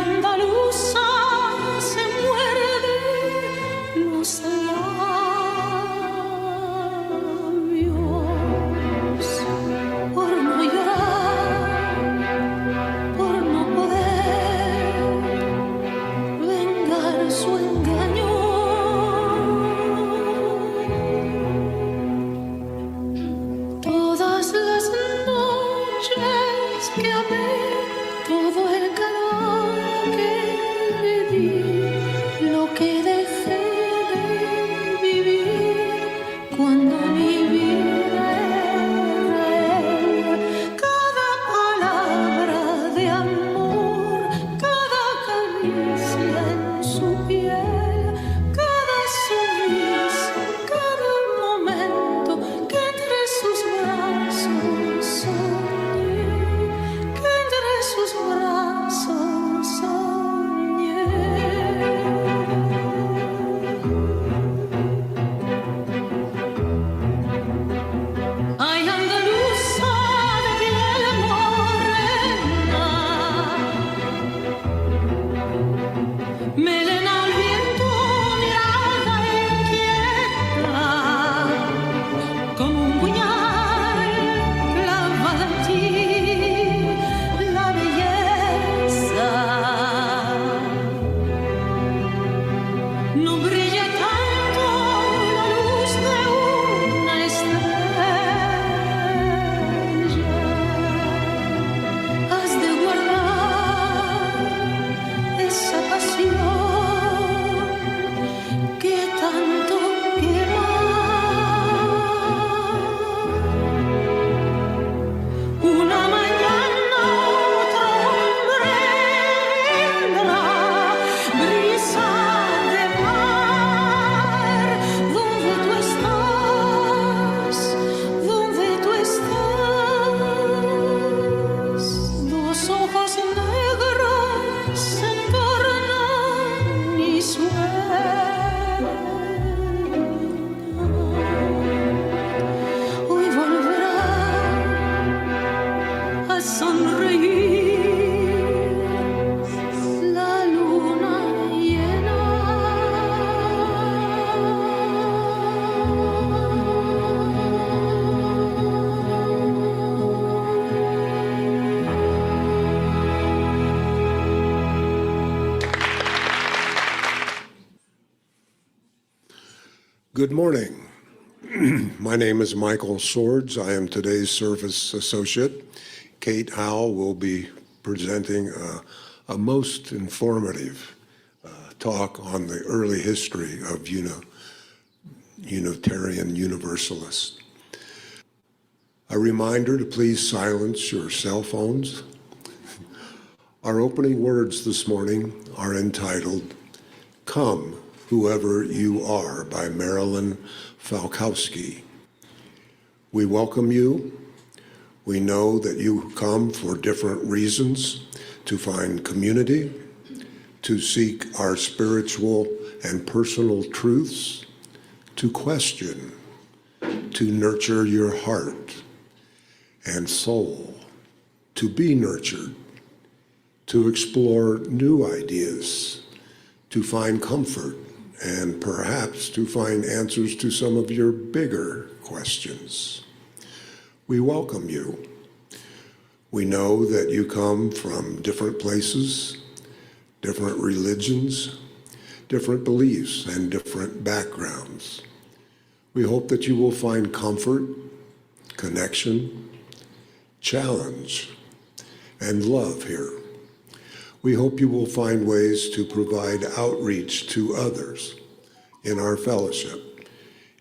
andaluza se muerde los labios por no llorar, por no poder vengar su engaño. Todas las noches que amé, todo el calor que le di, lo que dejé de vivir cuando mi vida era él. Cada palabra de amor, cada caricia en su piel, cada sonrisa, cada momento que entre sus brazos soñé, que entre sus brazos soñé. Ay, andaluza de piel morena, melena al viento, mirada inquieta, como un puñal clavada en ti, la belleza no brilla tanto la luz de una estrella. Has de guardar esa pasión que tanto quema. Una mañana otro hombre vendrá, brisa de mar, donde tú estás, donde tú estás. Dos ojos negros se tornan y sueñan. Hoy volverá a sonreír la luna llena. Good morning. My name is Michael Swords. I am today's service associate. Cate Howell will be presenting a most informative talk on the early history of Unitarian Universalists. A reminder to please silence your cell phones. Our opening words this morning are entitled, "Come, Whoever You Are" by Marilyn Falkowski. We welcome you. We know that you come for different reasons: to find community, to seek our spiritual and personal truths, to question, to nurture your heart and soul, to be nurtured, to explore new ideas, to find comfort, and perhaps to find answers to some of your bigger questions. We welcome you. We know that you come from different places, different religions, different beliefs, and different backgrounds. We hope that you will find comfort, connection, challenge, and love here. We hope you will find ways to provide outreach to others in our fellowship,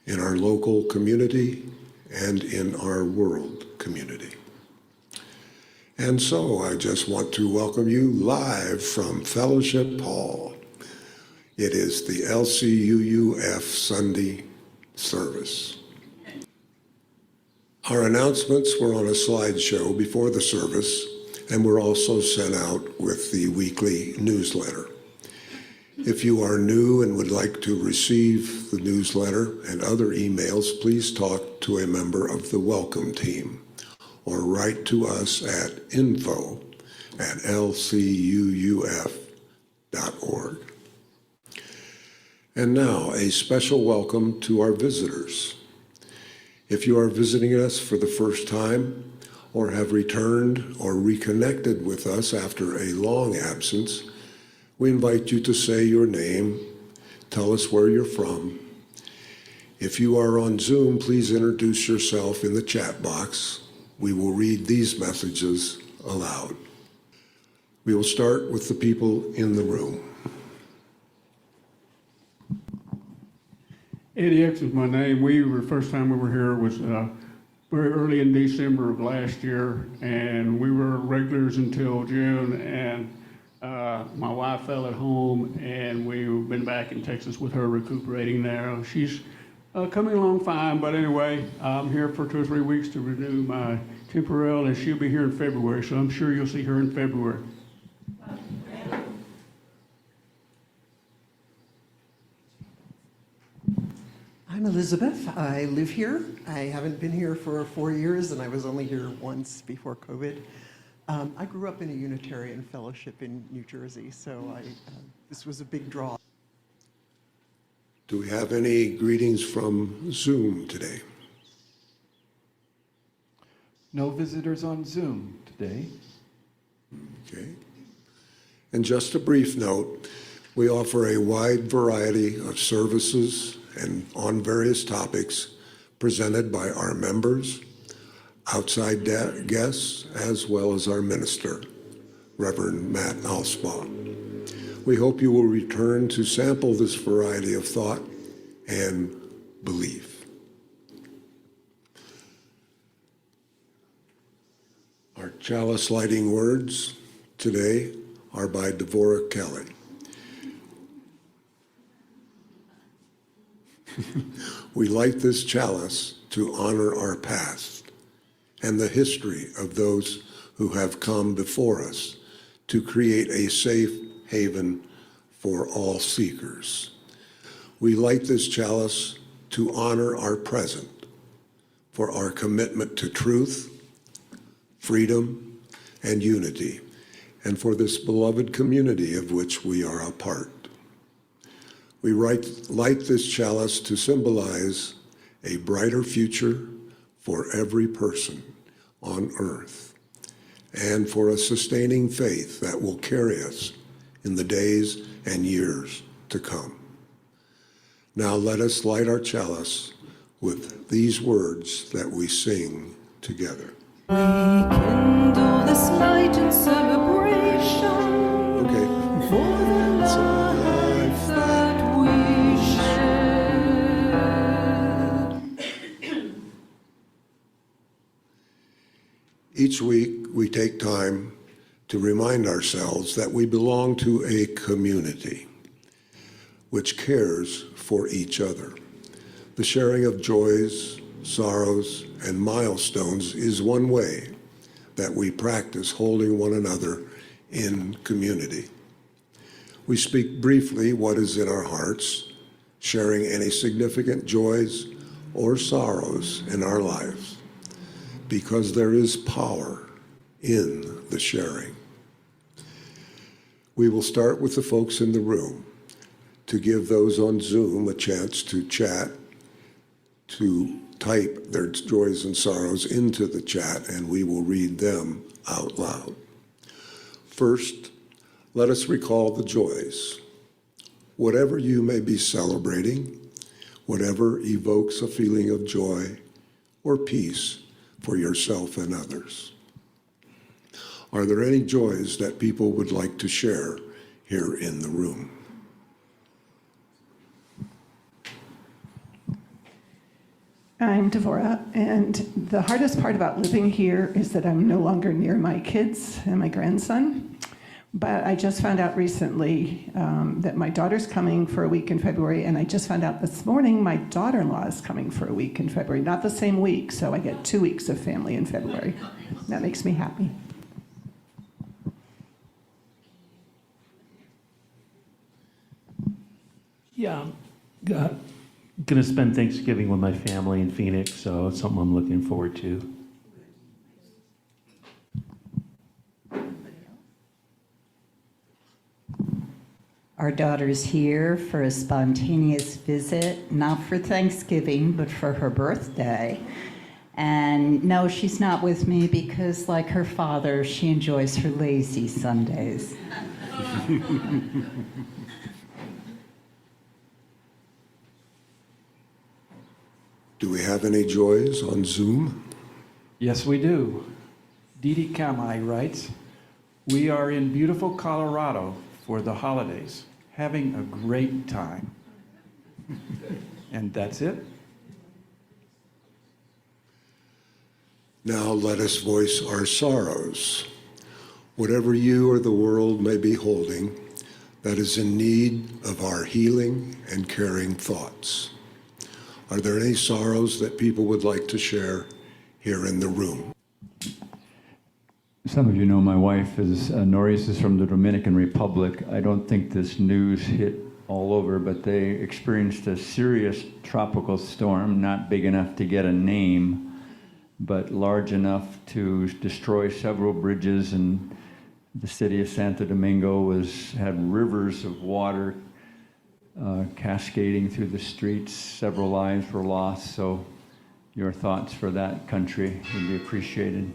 in our local community, and in our world community. And so I just want to welcome you live from Fellowship Hall. It is the LCUUF Sunday service. Our announcements were on a slideshow before the service, and were also sent out with the weekly newsletter. If you are new and would like to receive the newsletter and other emails, please talk to a member of the welcome team or write to us at info@lcuuf.org. And now, a special welcome to our visitors. If you are visiting us for the first time or have returned or reconnected with us after a long absence, we invite you to say your name, tell us where you're from. If you are on Zoom, please introduce yourself in the chat box. We will read these messages aloud. We will start with the people in the room. Eddie X is my name. First time we were here was very early in December of last year, and we were regulars until June, and my wife fell at home, and we've been back in Texas with her recuperating there. She's coming along fine, but anyway, I'm here for 2 or 3 weeks to renew my temporal, and she'll be here in February, so I'm sure you'll see her in February. I'm Elizabeth. I live here. I haven't been here for 4 years, and I was only here once before COVID. I grew up in a Unitarian fellowship in New Jersey, so this was a big draw. Do we have any greetings from Zoom today? No visitors on Zoom today. Okay. And just a brief note, we offer a wide variety of services and on various topics presented by our members, outside guests, as well as our minister, Reverend Matt Alspaugh. We hope you will return to sample this variety of thought and belief. Our chalice lighting words today are by Devorah Kelly. We light this chalice to honor our past and the history of those who have come before us to create a safe haven for all seekers. We light this chalice to honor our present for our commitment to truth, freedom, and unity, and for this beloved community of which we are a part. We light this chalice to symbolize a brighter future for every person on earth and for a sustaining faith that will carry us in the days and years to come. Now let us light our chalice with these words that we sing together. We kindle this light in celebration for the life that we share. Each week, we take time to remind ourselves that we belong to a community which cares for each other. The sharing of joys, sorrows, and milestones is one way that we practice holding one another in community. We speak briefly what is in our hearts, sharing any significant joys or sorrows in our lives, because there is power in the sharing. We will start with the folks in the room to give those on Zoom a chance to chat, to type their joys and sorrows into the chat, and we will read them out loud. First, let us recall the joys. Whatever you may be celebrating, whatever evokes a feeling of joy or peace for yourself and others. Are there any joys that people would like to share here in the room? I'm Devorah, and the hardest part about living here is that I'm no longer near my kids and my grandson. But I just found out recently that my daughter's coming for a week in February, and I just found out this morning my daughter-in-law is coming for a week in February. Not the same week, so I get 2 weeks of family in February. That makes me happy. Yeah, I'm gonna spend Thanksgiving with my family in Phoenix, so it's something I'm looking forward to. Our daughter's here for a spontaneous visit, not for Thanksgiving, but for her birthday. And no, she's not with me because, like her father, she enjoys her lazy Sundays. Do we have any joys on Zoom? Yes, we do. Didi Kamai writes, "We are in beautiful Colorado for the holidays, having a great time." And that's it. Now let us voice our sorrows. Whatever you or the world may be holding that is in need of our healing and caring thoughts. Are there any sorrows that people would like to share here in the room? Some of you know my wife is Norris is from the Dominican Republic. I don't think this news hit all over, but they experienced a serious tropical storm, not big enough to get a name, but large enough to destroy several bridges, and the city of Santo Domingo had rivers of water cascading through the streets. Several lives were lost, so your thoughts for that country would be appreciated.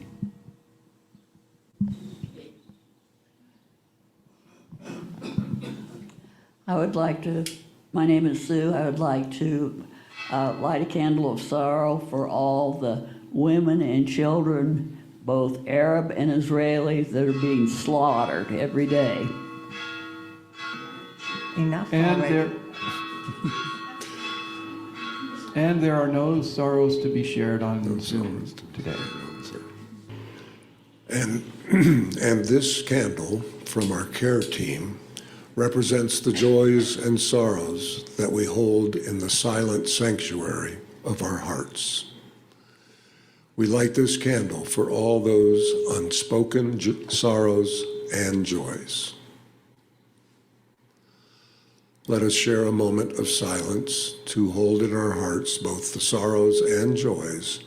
My name is Sue. I would like to light a candle of sorrow for all the women and children, both Arab and Israelis, that are being slaughtered every day. Enough And already. there are no sorrows to be shared on Zoom today. And this candle from our care team represents the joys and sorrows that we hold in the silent sanctuary of our hearts. We light this candle for all those unspoken sorrows and joys. Let us share a moment of silence to hold in our hearts both the sorrows and joys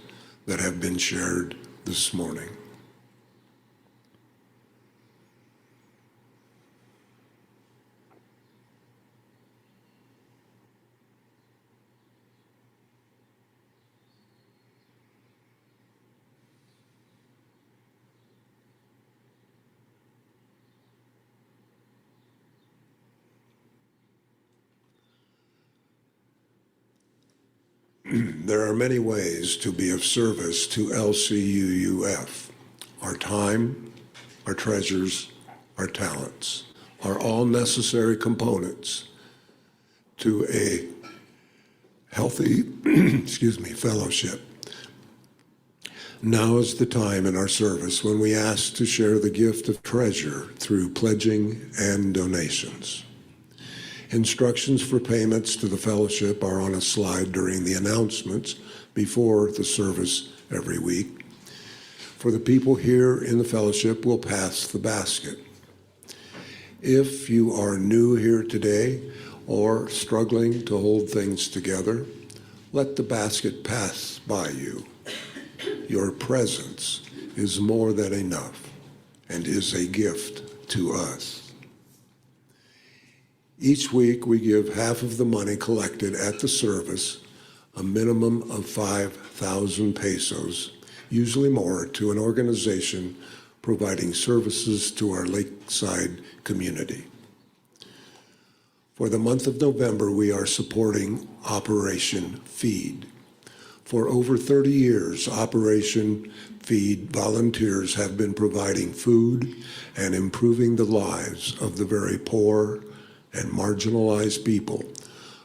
that have been shared this morning. There are many ways to be of service to LCUUF. Our time, our treasures, our talents are all necessary components to a healthy fellowship. Now is the time in our service when we ask to share the gift of treasure through pledging and donations. Instructions for payments to the fellowship are on a slide during the announcements before the service every week. For the people here in the fellowship, we'll pass the basket. If you are new here today or struggling to hold things together, let the basket pass by you. Your presence is more than enough and is a gift to us. Each week, we give half of the money collected at the service, a minimum of 5,000 pesos, usually more, to an organization providing services to our lakeside community. For the month of November, we are supporting Operation Feed. For over 30 years, Operation Feed volunteers have been providing food and improving the lives of the very poor and marginalized people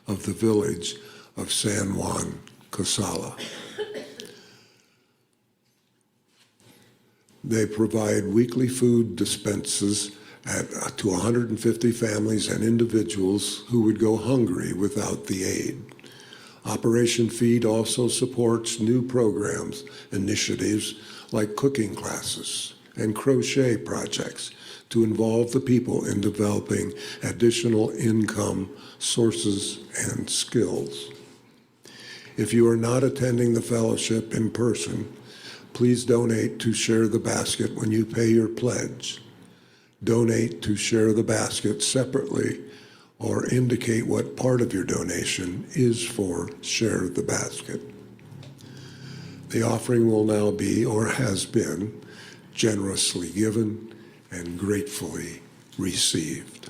of the village of San Juan Casala. They provide weekly food dispenses to 150 families and individuals who would go hungry without the aid. Operation Feed also supports new programs, initiatives like cooking classes and crochet projects to involve the people in developing additional income sources and skills. If you are not attending the fellowship in person, please donate to Share the Basket when you pay your pledge. Donate to Share the Basket separately or indicate what part of your donation is for Share the Basket. The offering will now be, or has been, generously given and gratefully received.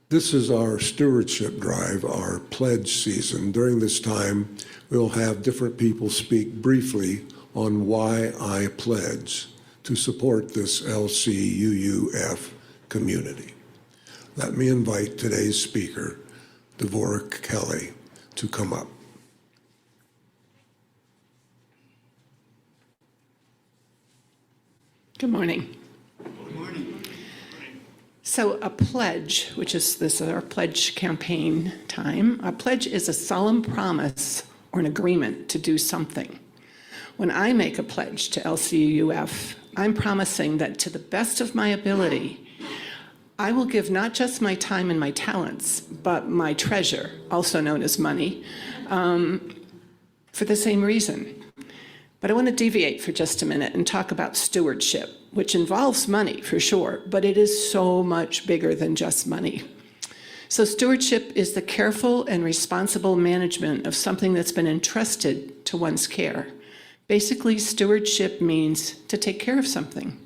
This is our stewardship drive, our pledge season. During this time, we'll have different people speak briefly on why I pledge to support this LCUUF community. Let me invite today's speaker, Devorah Kelly, to come up. Good morning. Good morning. So a pledge, which is this is our pledge campaign time, a pledge is a solemn promise or an agreement to do something. When I make a pledge to LCUUF, I'm promising that to the best of my ability, I will give not just my time and my talents, but my treasure, also known as money, for the same reason. But I want to deviate for just a minute and talk about stewardship, which involves money for sure, but it is so much bigger than just money. So stewardship is the careful and responsible management of something that's been entrusted to one's care. Basically, stewardship means to take care of something.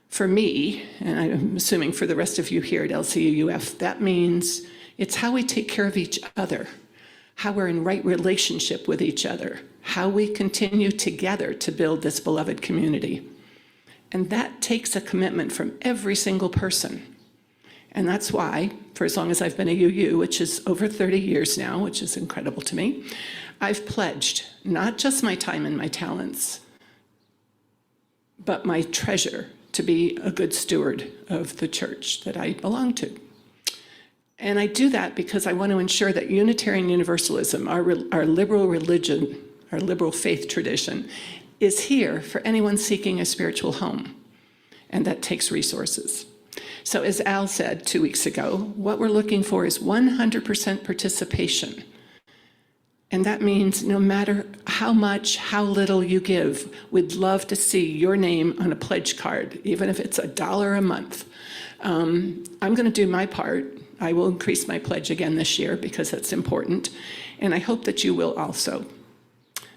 For me, and I'm assuming for the rest of you here at LCUUF, that means it's how we take care of each other, how we're in right relationship with each other, how we continue together to build this beloved community. And that takes a commitment from every single person. And that's why, for as long as I've been a UU, which is over 30 years now, which is incredible to me, I've pledged not just my time and my talents, but my treasure to be a good steward of the church that I belong to. And I do that because I want to ensure that Unitarian Universalism, our liberal religion, our liberal faith tradition, is here for anyone seeking a spiritual home. And that takes resources. So as Al said 2 weeks ago, what we're looking for is 100% participation. And that means no matter how much, how little you give, we'd love to see your name on a pledge card, even if it's $1 a month. I'm going to do my part. I will increase my pledge again this year because that's important. And I hope that you will also.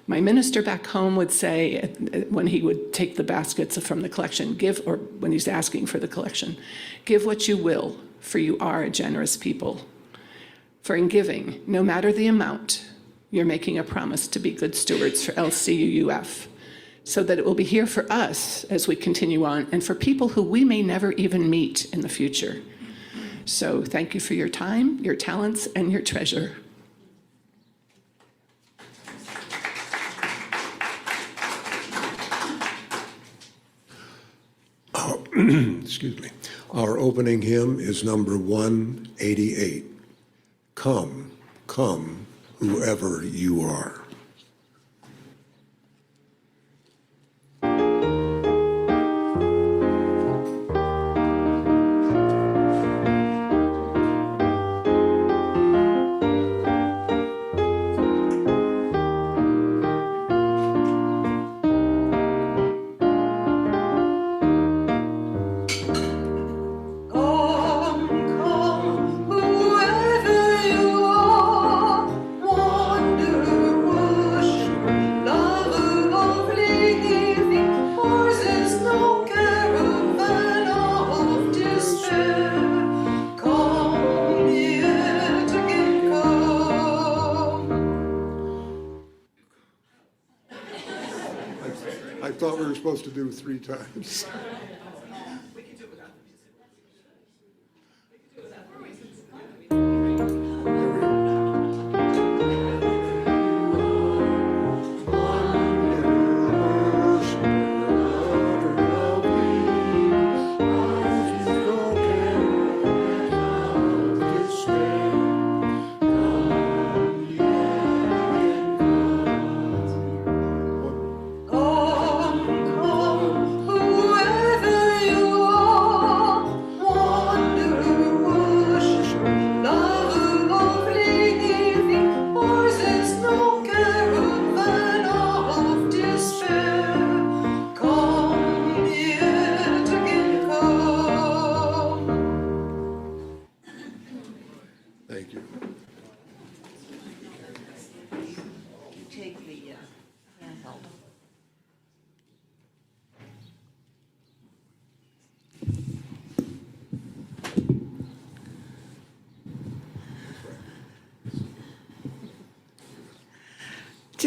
My minister back home would say, when he would take the baskets from the collection, or when he's asking for the collection, give what you will, for you are a generous people. For in giving, no matter the amount, you're making a promise to be good stewards for LCUUF, so that it will be here for us as we continue on, and for people who we may never even meet in the future. So thank you for your time, your talents, and your treasure. Excuse me. Our opening hymn is number 188. Come, come, whoever you are. I thought we were supposed to do 3 times. Whoever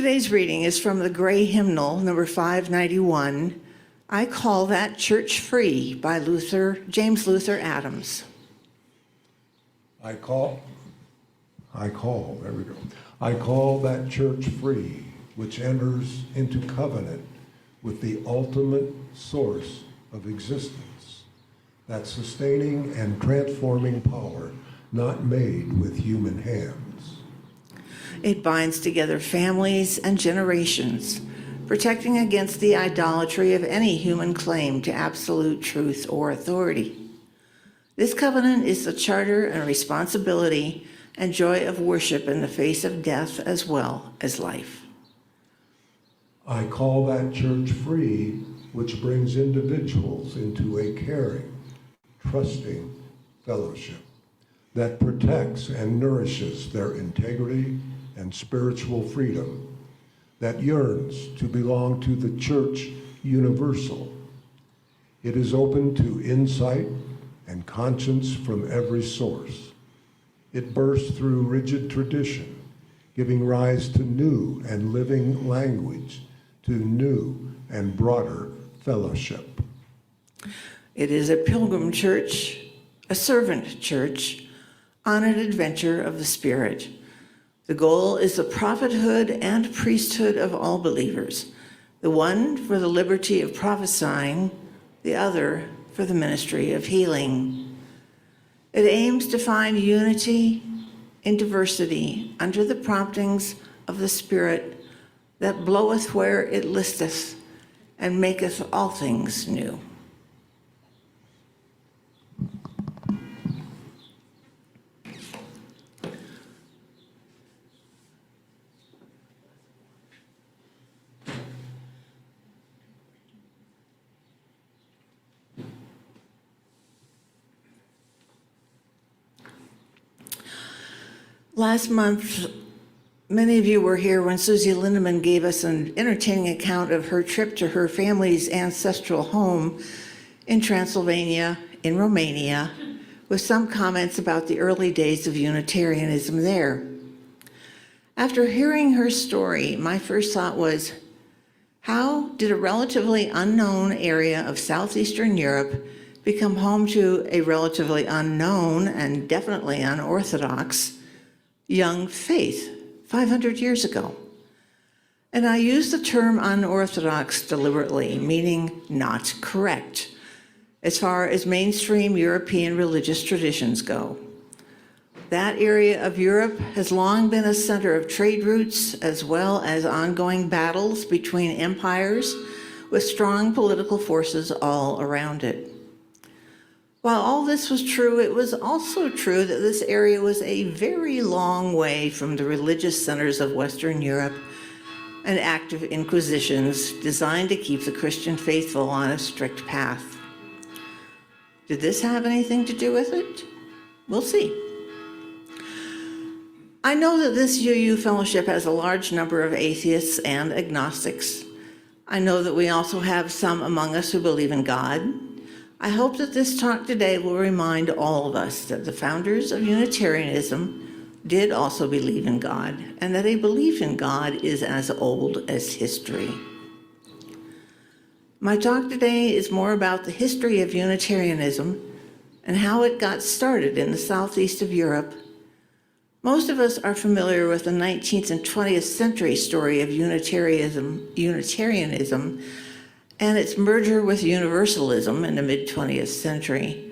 Today's reading is from the Gray Hymnal, number 591, I Call That Church Free by James Luther Adams. I call, there we go. I call that church free, which enters into covenant with the ultimate source of existence, that sustaining and transforming power not made with human hands. It binds together families and generations, protecting against the idolatry of any human claim to absolute truth or authority. This covenant is the charter and responsibility and joy of worship in the face of death as well as life. I call that church free, which brings individuals into a caring, trusting fellowship that protects and nourishes their integrity and spiritual freedom, that yearns to belong to the church universal. It is open to insight and conscience from every source. It bursts through rigid tradition, giving rise to new and living language, to new and broader fellowship. It is a pilgrim church, a servant church, on an adventure of the Spirit. The goal is the prophethood and priesthood of all believers, the one for the liberty of prophesying, the other for the ministry of healing. It aims to find unity in diversity under the promptings of the Spirit that bloweth where it listeth and maketh all things new. Last month, many of you were here when Susie Lindemann gave us an entertaining account of her trip to her family's ancestral home in Transylvania, in Romania, with some comments about the early days of Unitarianism there. After hearing her story, my first thought was, how did a relatively unknown area of southeastern Europe become home to a relatively unknown and definitely unorthodox young faith 500 years ago? And I use the term unorthodox deliberately, meaning not correct, as far as mainstream European religious traditions go. That area of Europe has long been a center of trade routes as well as ongoing battles between empires with strong political forces all around it. While all this was true, it was also true that this area was a very long way from the religious centers of Western Europe and active inquisitions designed to keep the Christian faithful on a strict path. Did this have anything to do with it? We'll see. I know that this UU fellowship has a large number of atheists and agnostics. I know that we also have some among us who believe in God. I hope that this talk today will remind all of us that the founders of Unitarianism did also believe in God, and that a belief in God is as old as history. My talk today is more about the history of Unitarianism and how it got started in the southeast of Europe. Most of us are familiar with the 19th and 20th century story of Unitarianism and its merger with Universalism in the mid-20th century.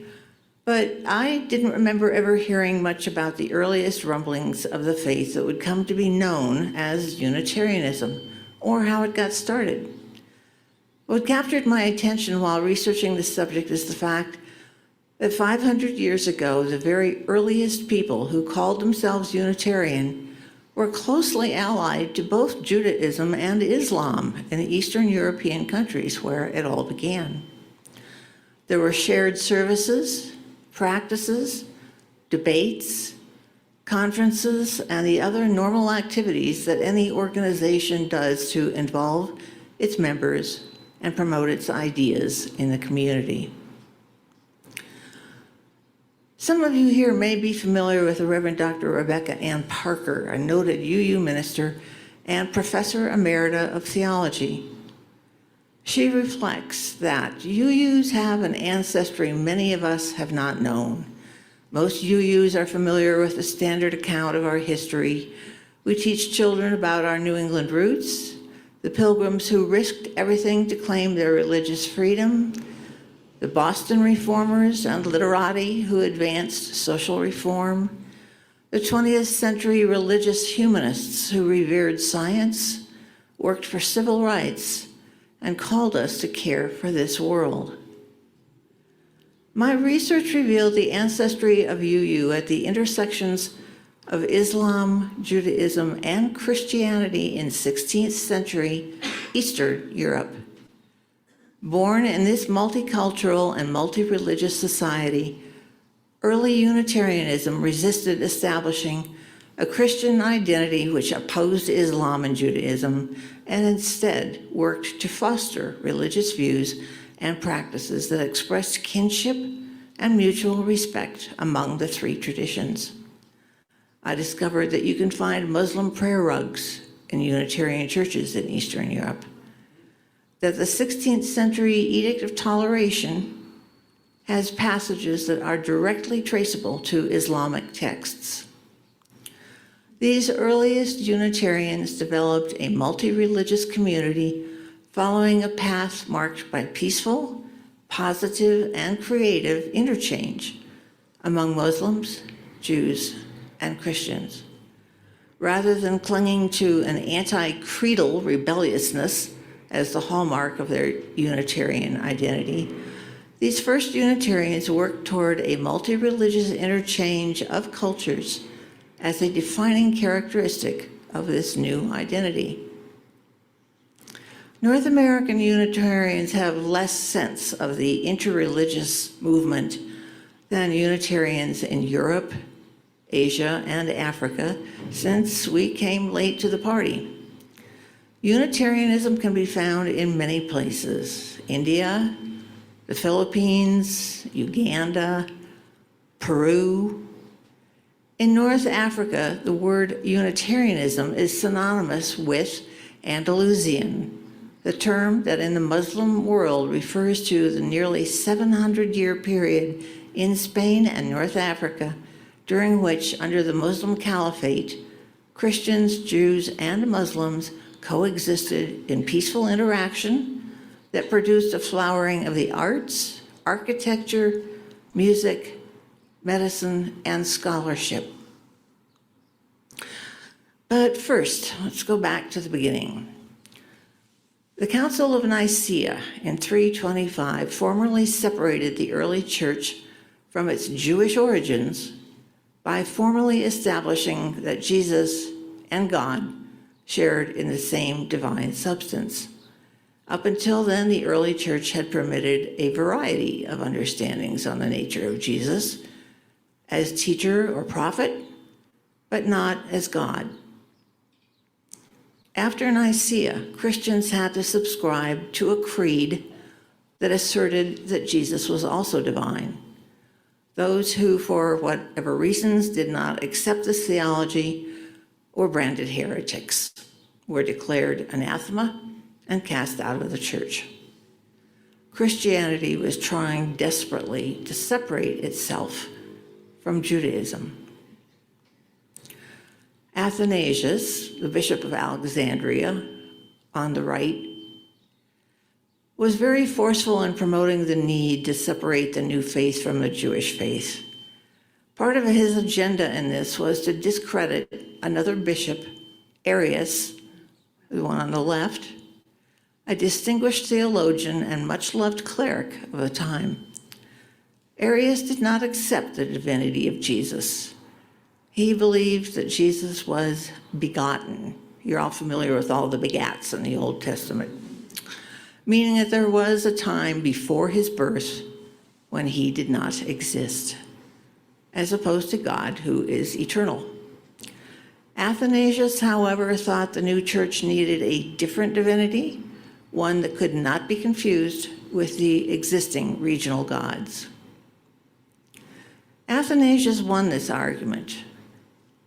But I didn't remember ever hearing much about the earliest rumblings of the faith that would come to be known as Unitarianism, or how it got started. What captured my attention while researching this subject is the fact that 500 years ago, the very earliest people who called themselves Unitarian were closely allied to both Judaism and Islam in the Eastern European countries where it all began. There were shared services, practices, debates, conferences, and the other normal activities that any organization does to involve its members and promote its ideas in the community. Some of you here may be familiar with the Reverend Dr. Rebecca Ann Parker, a noted UU minister and Professor Emerita of Theology. She reflects that UUs have an ancestry many of us have not known. Most UUs are familiar with the standard account of our history. We teach children about our New England roots, the Pilgrims who risked everything to claim their religious freedom, the Boston reformers and literati who advanced social reform, the 20th century religious humanists who revered science, worked for civil rights, and called us to care for this world. My research revealed the ancestry of UU at the intersections of Islam, Judaism, and Christianity in 16th century Eastern Europe. Born in this multicultural and multi-religious society, early Unitarianism resisted establishing a Christian identity which opposed Islam and Judaism, and instead worked to foster religious views and practices that expressed kinship and mutual respect among the three traditions. I discovered that you can find Muslim prayer rugs in Unitarian churches in Eastern Europe, that the 16th century Edict of Toleration has passages that are directly traceable to Islamic texts. These earliest Unitarians developed a multi-religious community following a path marked by peaceful, positive, and creative interchange among Muslims, Jews, and Christians. Rather than clinging to an anti-creedal rebelliousness as the hallmark of their Unitarian identity, these first Unitarians worked toward a multi-religious interchange of cultures as a defining characteristic of this new identity. North American Unitarians have less sense of the interreligious movement than Unitarians in Europe, Asia, and Africa, since we came late to the party. Unitarianism can be found in many places: India, the Philippines, Uganda, Peru. In North Africa, the word Unitarianism is synonymous with Andalusian, the term that in the Muslim world refers to the nearly 700-year period in Spain and North Africa, during which, under the Muslim Caliphate, Christians, Jews, and Muslims coexisted in peaceful interaction that produced a flowering of the arts, architecture, music, medicine, and scholarship. But first, let's go back to the beginning. The Council of Nicaea in 325 formally separated the early church from its Jewish origins by formally establishing that Jesus and God shared in the same divine substance. Up until then, the early church had permitted a variety of understandings on the nature of Jesus as teacher or prophet, but not as God. After Nicaea, Christians had to subscribe to a creed that asserted that Jesus was also divine. Those who, for whatever reasons, did not accept this theology were branded heretics, were declared anathema, and cast out of the church. Christianity was trying desperately to separate itself from Judaism. Athanasius, the Bishop of Alexandria, on the right, was very forceful in promoting the need to separate the new faith from the Jewish faith. Part of his agenda in this was to discredit another bishop, Arius, the one on the left, a distinguished theologian and much-loved cleric of the time. Arius did not accept the divinity of Jesus. He believed that Jesus was begotten. You're all familiar with all the begats in the Old Testament, meaning that there was a time before his birth when he did not exist, as opposed to God, who is eternal. Athanasius, however, thought the new church needed a different divinity, one that could not be confused with the existing regional gods. Athanasius won this argument,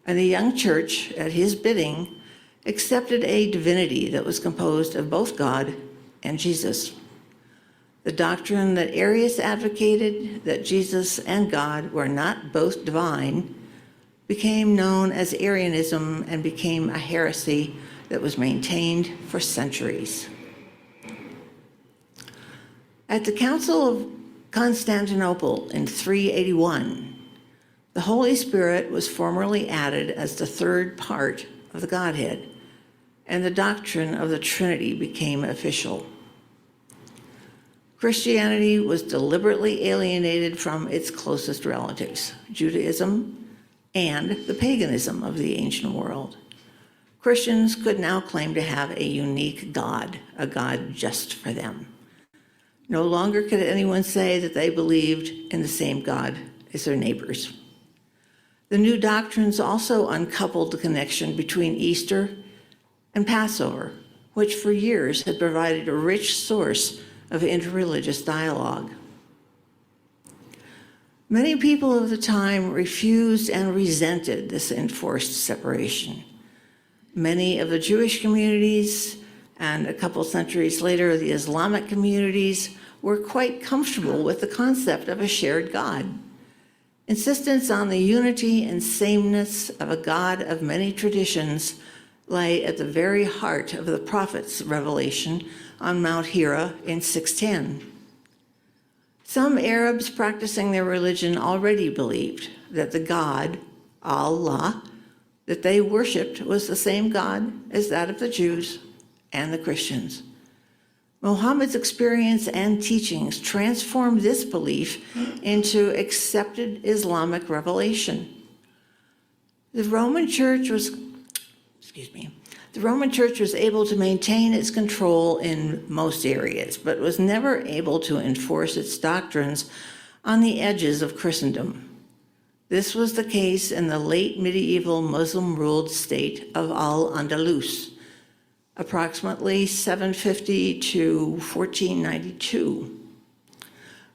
and the young church, at his bidding, accepted a divinity that was composed of both God and Jesus. The doctrine that Arius advocated, that Jesus and God were not both divine, became known as Arianism and became a heresy that was maintained for centuries. At the Council of Constantinople in 381, the Holy Spirit was formally added as the third part of the Godhead, and the doctrine of the Trinity became official. Christianity was deliberately alienated from its closest relatives, Judaism and the paganism of the ancient world. Christians could now claim to have a unique God, a God just for them. No longer could anyone say that they believed in the same God as their neighbors. The new doctrines also uncoupled the connection between Easter and Passover, which for years had provided a rich source of interreligious dialogue. Many people of the time refused and resented this enforced separation. Many of the Jewish communities, and a couple centuries later, the Islamic communities, were quite comfortable with the concept of a shared God. Insistence on the unity and sameness of a God of many traditions lay at the very heart of the prophet's revelation on Mount Hira in 610. Some Arabs practicing their religion already believed that the God, Allah, that they worshipped was the same God as that of the Jews and the Christians. Muhammad's experience and teachings transformed this belief into accepted Islamic revelation. The Roman Church was able to maintain its control in most areas, but was never able to enforce its doctrines on the edges of Christendom. This was the case in the late medieval Muslim-ruled state of Al-Andalus, approximately 750 to 1492.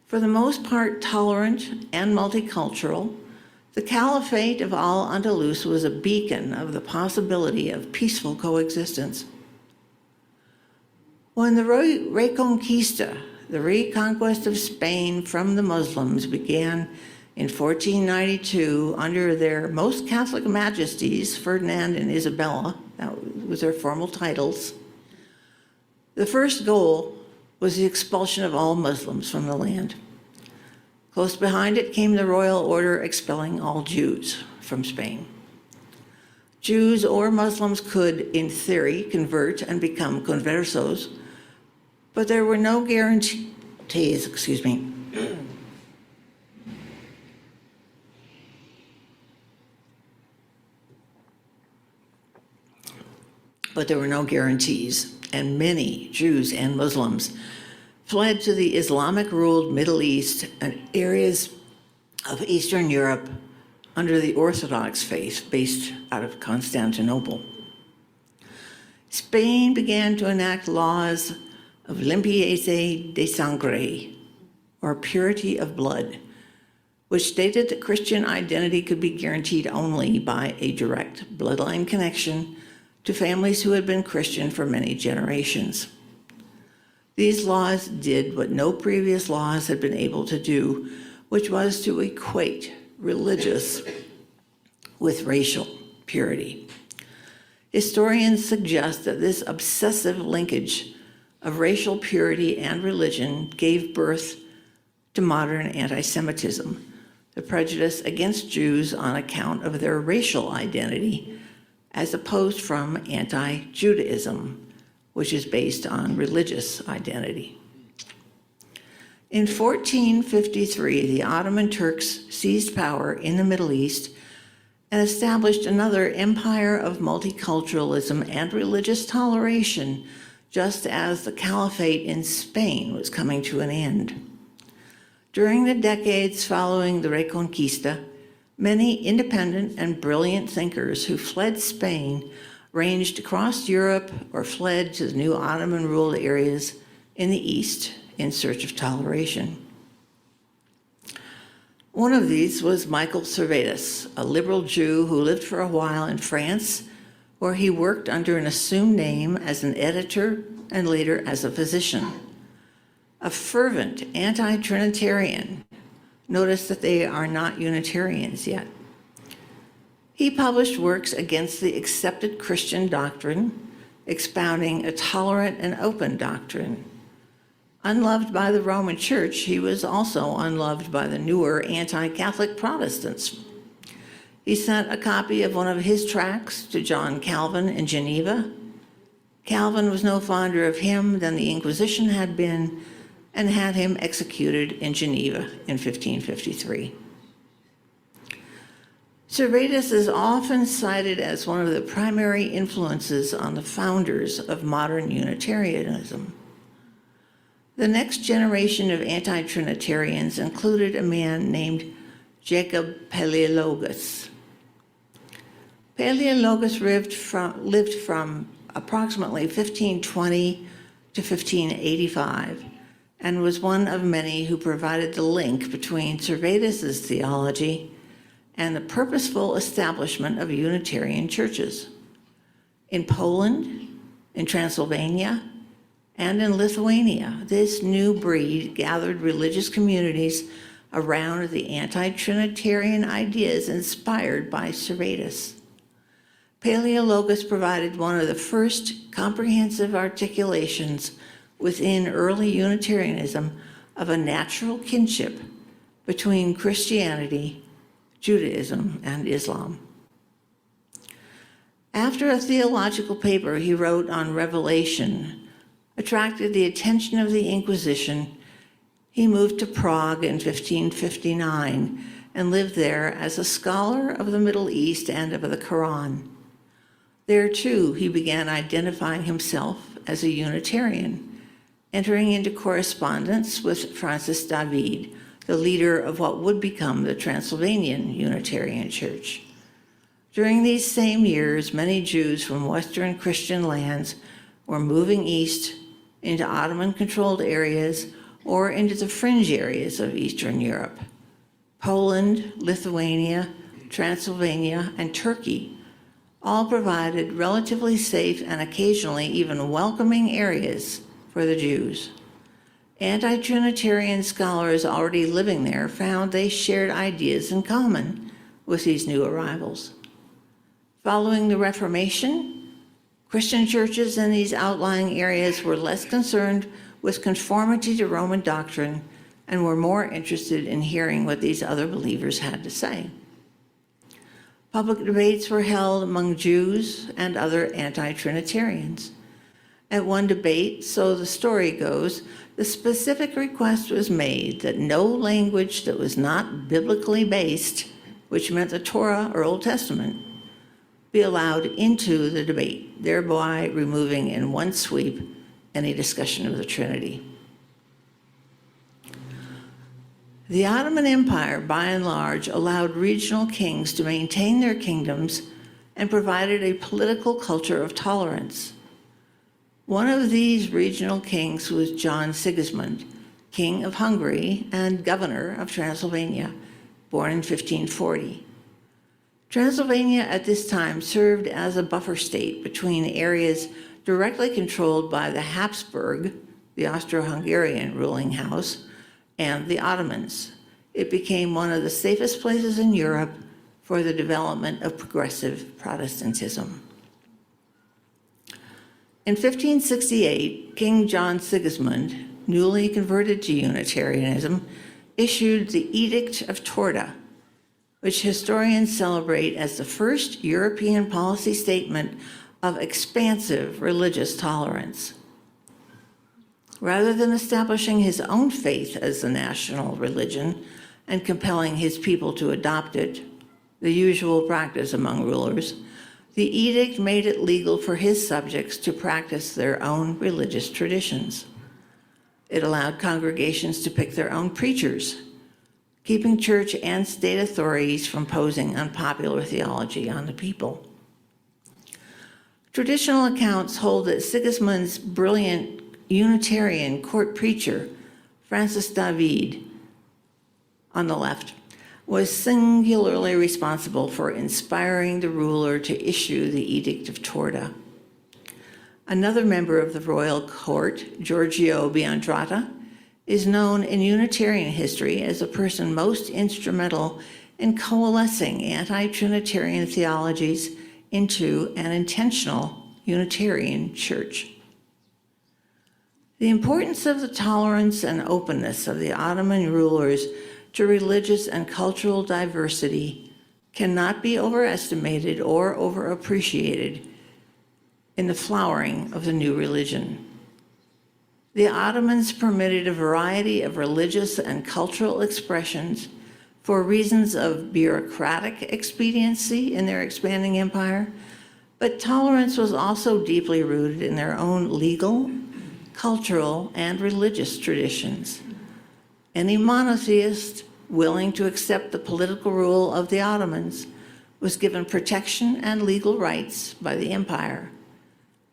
For the most part tolerant and multicultural, the Caliphate of Al-Andalus was a beacon of the possibility of peaceful coexistence. When the Reconquista, the reconquest of Spain from the Muslims, began in 1492 under their most Catholic majesties, Ferdinand and Isabella, that was their formal titles, the first goal was the expulsion of all Muslims from the land. Close behind it came the royal order expelling all Jews from Spain. Jews or Muslims could, in theory, convert and become conversos, but there were no guarantees, and many Jews and Muslims fled to the Islamic-ruled Middle East and areas of Eastern Europe under the Orthodox faith based out of Constantinople. Spain began to enact laws of limpieza de sangre, or purity of blood, which stated that Christian identity could be guaranteed only by a direct bloodline connection to families who had been Christian for many generations. These laws did what no previous laws had been able to do, which was to equate religious with racial purity. Historians suggest that this obsessive linkage of racial purity and religion gave birth to modern anti-Semitism, the prejudice against Jews on account of their racial identity, as opposed from anti-Judaism, which is based on religious identity. In 1453, the Ottoman Turks seized power in the Middle East and established another empire of multiculturalism and religious toleration, just as the Caliphate in Spain was coming to an end. During the decades following the Reconquista, many independent and brilliant thinkers who fled Spain ranged across Europe or fled to the new Ottoman-ruled areas in the East in search of toleration. One of these was Michael Servetus, a liberal Jew who lived for a while in France, where he worked under an assumed name as an editor and later as a physician. A fervent anti-Trinitarian. Notice that they are not Unitarians yet. He published works against the accepted Christian doctrine, expounding a tolerant and open doctrine. Unloved by the Roman Church, he was also unloved by the newer anti-Catholic Protestants. He sent a copy of one of his tracts to John Calvin in Geneva. Calvin was no fonder of him than the Inquisition had been, and had him executed in Geneva in 1553. Servetus is often cited as one of the primary influences on the founders of modern Unitarianism. The next generation of anti-Trinitarians included a man named Jacob Paleologus. Paleologus lived from approximately 1520 to 1585, and was one of many who provided the link between Servetus's theology and the purposeful establishment of Unitarian churches. In Poland, in Transylvania, and in Lithuania, this new breed gathered religious communities around the anti-Trinitarian ideas inspired by Servetus. Paleologus provided one of the first comprehensive articulations within early Unitarianism of a natural kinship between Christianity, Judaism, and Islam. After a theological paper he wrote on Revelation attracted the attention of the Inquisition, he moved to Prague in 1559 and lived there as a scholar of the Middle East and of the Quran. There, too, he began identifying himself as a Unitarian, entering into correspondence with Francis David, the leader of what would become the Transylvanian Unitarian Church. During these same years, many Jews from Western Christian lands were moving east into Ottoman-controlled areas or into the fringe areas of Eastern Europe. Poland, Lithuania, Transylvania, and Turkey all provided relatively safe and occasionally even welcoming areas for the Jews. Anti-Trinitarian scholars already living there found they shared ideas in common with these new arrivals. Following the Reformation, Christian churches in these outlying areas were less concerned with conformity to Roman doctrine and were more interested in hearing what these other believers had to say. Public debates were held among Jews and other anti-Trinitarians. At one debate, so the story goes, the specific request was made that no language that was not biblically based, which meant the Torah or Old Testament, be allowed into the debate, thereby removing in one sweep any discussion of the Trinity. The Ottoman Empire, by and large, allowed regional kings to maintain their kingdoms and provided a political culture of tolerance. One of these regional kings was John Sigismund, King of Hungary and Governor of Transylvania, born in 1540. Transylvania at this time served as a buffer state between areas directly controlled by the Habsburg, the Austro-Hungarian ruling house, and the Ottomans. It became one of the safest places in Europe for the development of progressive Protestantism. In 1568, King John Sigismund, newly converted to Unitarianism, issued the Edict of Torda, which historians celebrate as the first European policy statement of expansive religious tolerance. Rather than establishing his own faith as the national religion and compelling his people to adopt it, the usual practice among rulers, the edict made it legal for his subjects to practice their own religious traditions. It allowed congregations to pick their own preachers, keeping church and state authorities from posing unpopular theology on the people. Traditional accounts hold that Sigismund's brilliant Unitarian court preacher, Francis David, on the left, was singularly responsible for inspiring the ruler to issue the Edict of Torda. Another member of the royal court, Giorgio Biandrata, is known in Unitarian history as the person most instrumental in coalescing anti-Trinitarian theologies into an intentional Unitarian church. The importance of the tolerance and openness of the Ottoman rulers to religious and cultural diversity cannot be overestimated or overappreciated in the flowering of the new religion. The Ottomans permitted a variety of religious and cultural expressions for reasons of bureaucratic expediency in their expanding empire, but tolerance was also deeply rooted in their own legal, cultural, and religious traditions. Any monotheist willing to accept the political rule of the Ottomans was given protection and legal rights by the empire.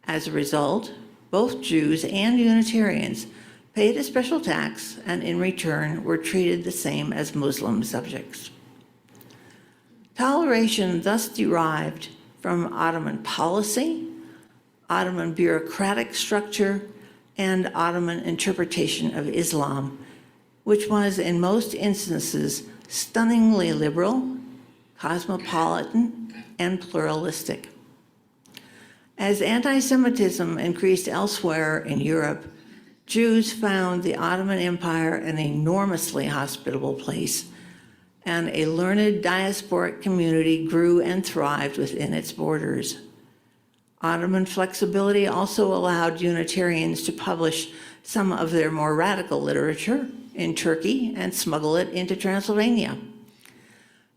As a result, both Jews and Unitarians paid a special tax and in return were treated the same as Muslim subjects. Toleration thus derived from Ottoman policy, Ottoman bureaucratic structure, and Ottoman interpretation of Islam, which was in most instances stunningly liberal, cosmopolitan, and pluralistic. As anti-Semitism increased elsewhere in Europe, Jews found the Ottoman Empire an enormously hospitable place, and a learned diasporic community grew and thrived within its borders. Ottoman flexibility also allowed Unitarians to publish some of their more radical literature in Turkey and smuggle it into Transylvania.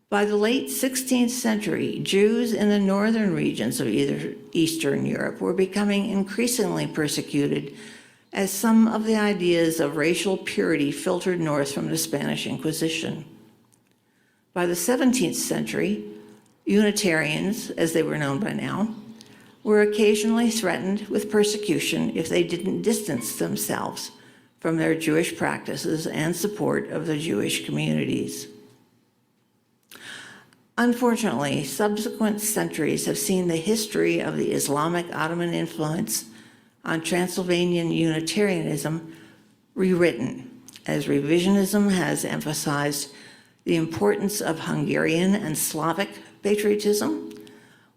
By the late 16th century, Jews in the northern regions of Eastern Europe were becoming increasingly persecuted as some of the ideas of racial purity filtered north from the Spanish Inquisition. By the 17th century, Unitarians, as they were known by now, were occasionally threatened with persecution if they didn't distance themselves from their Jewish practices and support of the Jewish communities. Unfortunately, subsequent centuries have seen the history of the Islamic Ottoman influence on Transylvanian Unitarianism rewritten, as revisionism has emphasized the importance of Hungarian and Slavic patriotism,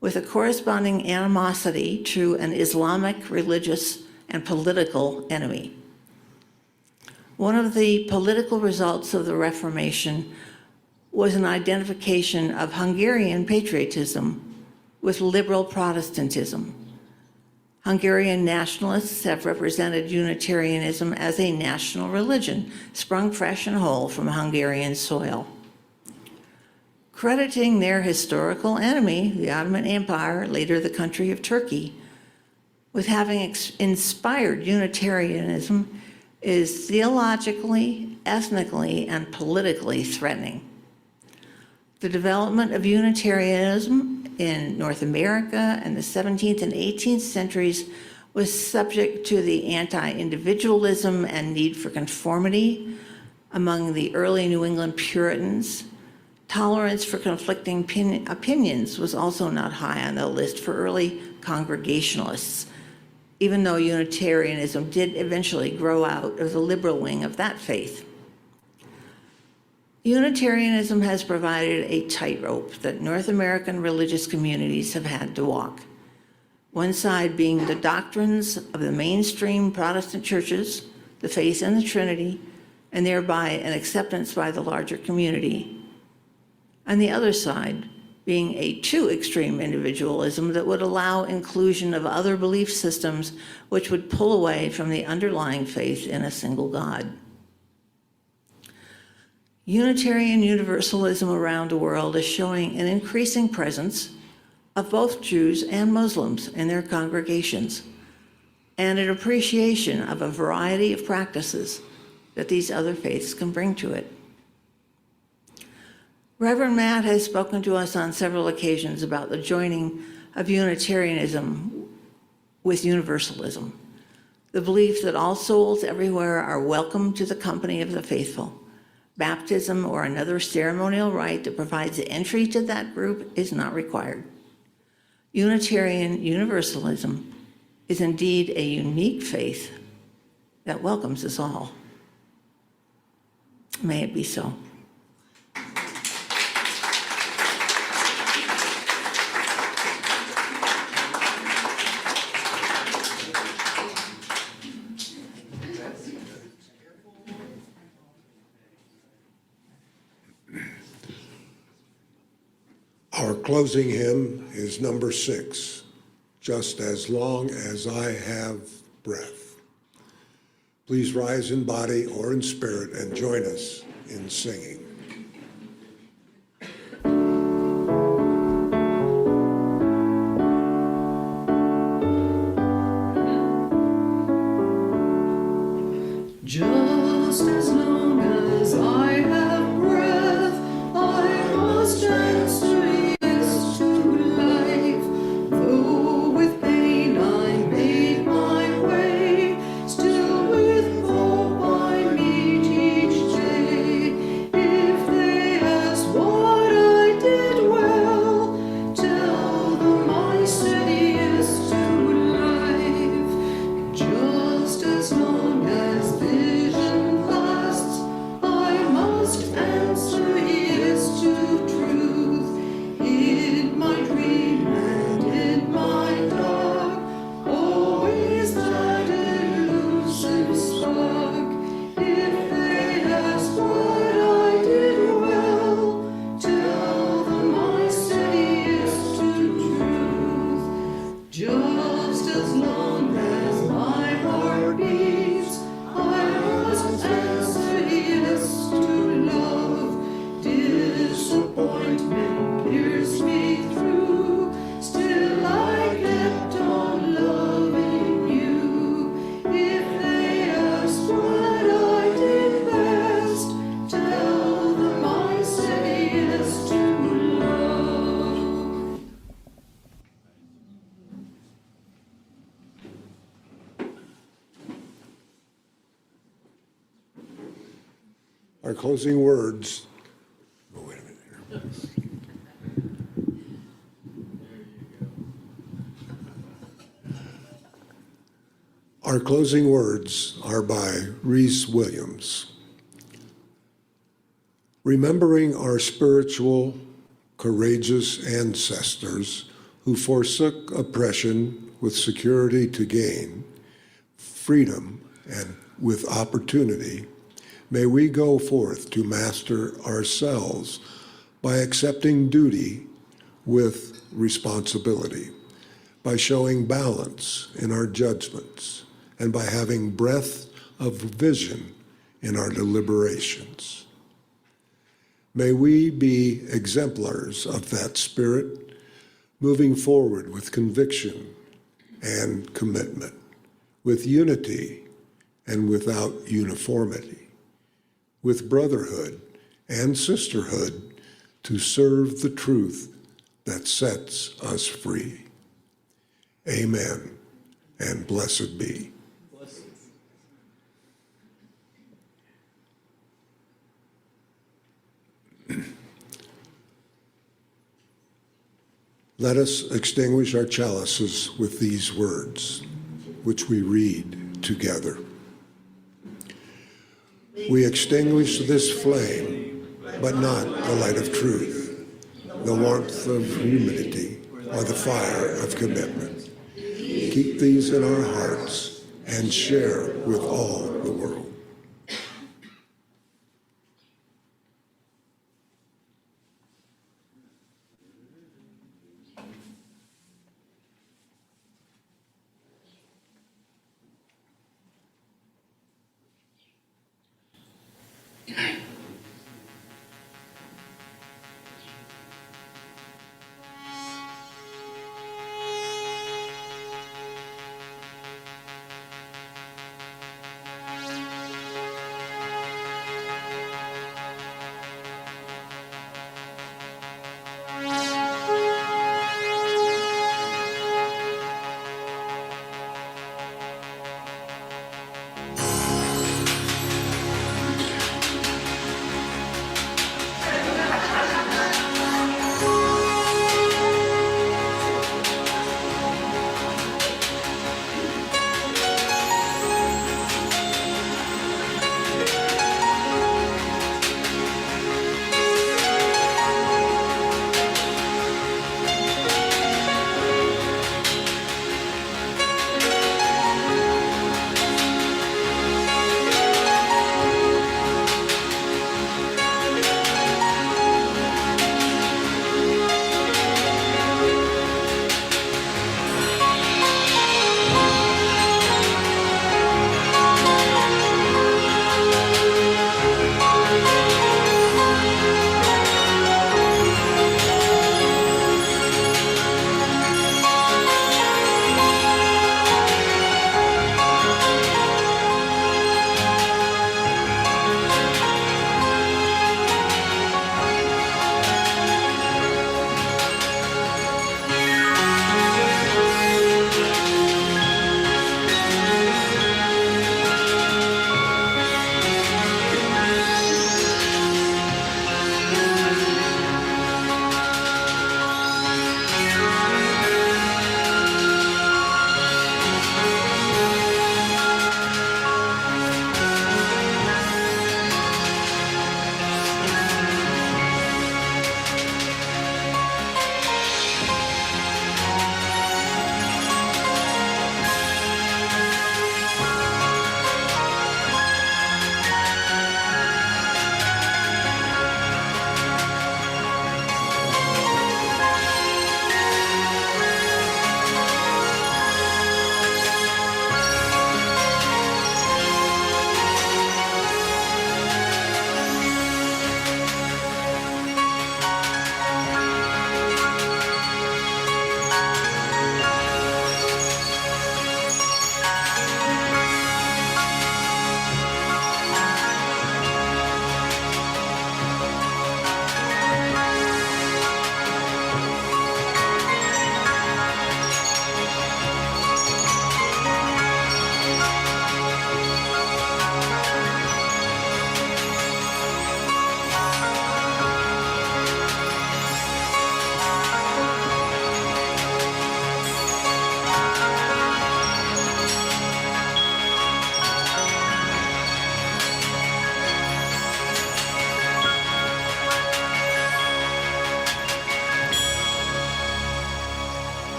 with a corresponding animosity to an Islamic religious and political enemy. One of the political results of the Reformation was an identification of Hungarian patriotism with liberal Protestantism. Hungarian nationalists have represented Unitarianism as a national religion, sprung fresh and whole from Hungarian soil. Crediting their historical enemy, the Ottoman Empire, later the country of Turkey, with having inspired Unitarianism is theologically, ethnically, and politically threatening. The development of Unitarianism in North America in the 17th and 18th centuries was subject to the anti-individualism and need for conformity among the early New England Puritans. Tolerance for conflicting opinions was also not high on the list for early Congregationalists, even though Unitarianism did eventually grow out of the liberal wing of that faith. Unitarianism has provided a tightrope that North American religious communities have had to walk. One side being the doctrines of the mainstream Protestant churches, the faith in the Trinity, and thereby an acceptance by the larger community. And the other side being a too extreme individualism that would allow inclusion of other belief systems which would pull away from the underlying faith in a single God. Unitarian Universalism around the world is showing an increasing presence of both Jews and Muslims in their congregations, and an appreciation of a variety of practices that these other faiths can bring to it. Reverend Matt has spoken to us on several occasions about the joining of Unitarianism with Universalism, the belief that all souls everywhere are welcome to the company of the faithful, Baptism or another ceremonial rite that provides entry to that group is not required. Unitarian Universalism is indeed a unique faith that welcomes us all. May it be so. Our closing hymn is number 6, Just as Long as I Have Breath. Please rise in body or in spirit and join us in singing. Just as long as I have breath, I must answer yes to life. Though with pain I made my way, still with hope I meet each day. If they ask what I did well, tell them I said yes to life. Just as long as vision lasts, I must answer yes to truth. In my dream and in my dark, always that elusive spark. If they ask what I did well, tell them I said yes to truth. Just as long as my heart beats, I must answer yes to love. Disappointment pierced me through, still I kept on loving you. If they ask what I did best, tell them I said yes to love. Our closing words. Oh, wait a minute here. Our closing words are by Reese Williams. Remembering our spiritual, courageous ancestors who forsook oppression with security to gain freedom and with opportunity, may we go forth to master ourselves by accepting duty with responsibility, by showing balance in our judgments, and by having breadth of vision in our deliberations. May we be exemplars of that spirit, moving forward with conviction and commitment, with unity and without uniformity, with brotherhood and sisterhood to serve the truth that sets us free. Amen, and blessed be. Let us extinguish our chalices with these words, which we read together. We extinguish this flame, but not the light of truth, the warmth of humility, or the fire of commitment. Keep these in our hearts and share with all the world.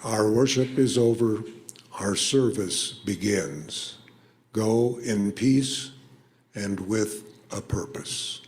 Our worship is over. Our service begins. Go in peace and with a purpose.